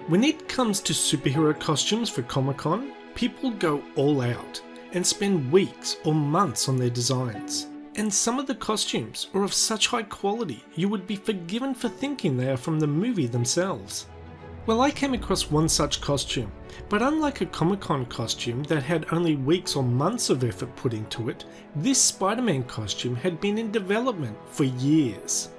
When it comes to superhero costumes for Comic-Con, people go all out and spend weeks or months on their designs. And some of the costumes are of such high quality you would be forgiven for thinking they are from the movie themselves. Well, I came across one such costume, but unlike a Comic-Con costume that had only weeks or months of effort put into it, this Spider-Man costume had been in development for years.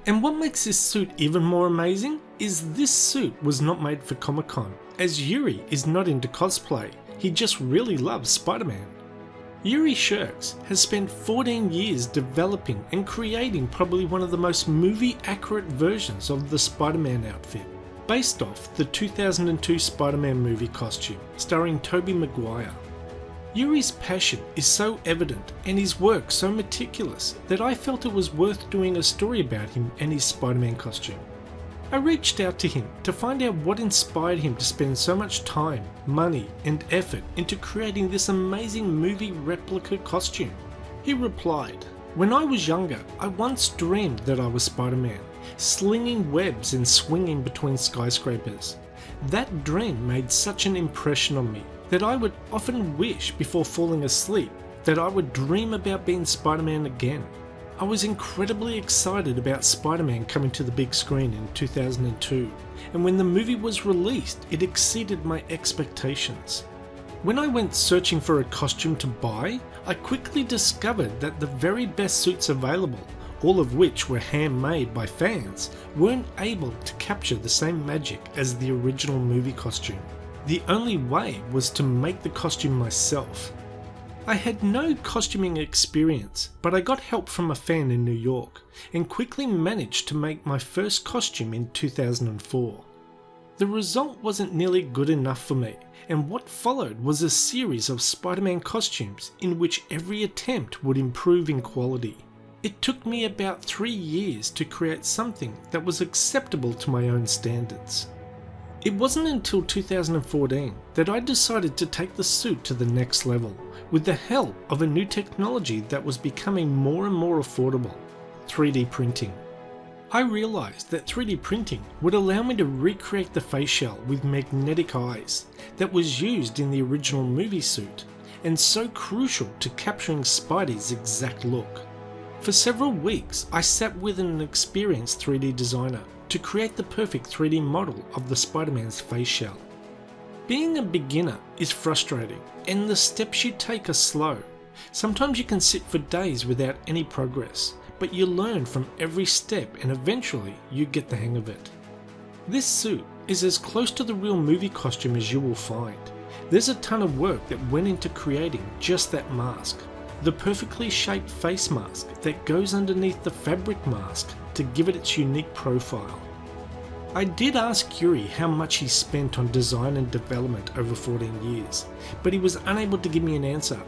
And what makes this suit even more amazing is this suit was not made for Comic-Con, as Yuri is not into cosplay, he just really loves Spider-Man. Yuri Schuurkes has spent 14 years developing and creating probably one of the most movie-accurate versions of the Spider-Man outfit, based off the 2002 Spider-Man movie costume, starring Tobey Maquire. Yuri's passion is so evident and his work so meticulous that I felt it was worth doing a story about him and his Spider-Man costume. I reached out to him to find out what inspired him to spend so much time, money and effort into creating this amazing movie replica costume. He replied, "When I was younger, I once dreamed that I was Spider-Man, slinging webs and swinging between skyscrapers. That dream made such an impression on me that I would often wish before falling asleep that I would dream about being Spider-Man again. I was incredibly excited about Spider-Man coming to the big screen in 2002, and when the movie was released, it exceeded my expectations. When I went searching for a costume to buy, I quickly discovered that the very best suits available, all of which were handmade by fans, weren't able to capture the same magic as the original movie costume. The only way was to make the costume myself. I had no costuming experience, but I got help from a fan in New York and quickly managed to make my first costume in 2004. The result wasn't nearly good enough for me, and what followed was a series of Spider-Man costumes in which every attempt would improve in quality. It took me about 3 years to create something that was acceptable to my own standards. It wasn't until 2014 that I decided to take the suit to the next level, with the help of a new technology that was becoming more and more affordable: 3D printing. I realized that 3D printing would allow me to recreate the face shell with magnetic eyes that was used in the original movie suit, and so crucial to capturing Spidey's exact look. For several weeks, I sat with an experienced 3D designer to create the perfect 3D model of the Spider-Man's face shell. Being a beginner is frustrating, and the steps you take are slow. Sometimes you can sit for days without any progress, but you learn from every step and eventually you get the hang of it. This suit is as close to the real movie costume as you will find. There's a ton of work that went into creating just that mask. The perfectly shaped face mask that goes underneath the fabric mask to give it its unique profile. I did ask Yuri how much he spent on design and development over 14 years, but he was unable to give me an answer,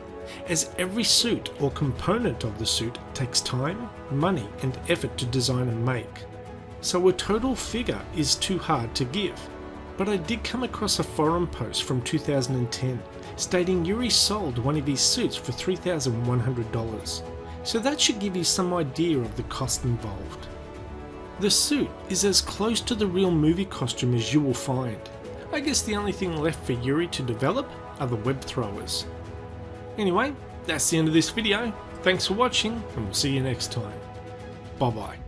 as every suit or component of the suit takes time, money and effort to design and make. So a total figure is too hard to give. But I did come across a forum post from 2010 stating Yuri sold one of his suits for $3,100, so that should give you some idea of the cost involved. The suit is as close to the real movie costume as you will find. I guess the only thing left for Yuri to develop are the web throwers. Anyway, that's the end of this video. Thanks for watching, and we'll see you next time. Bye bye.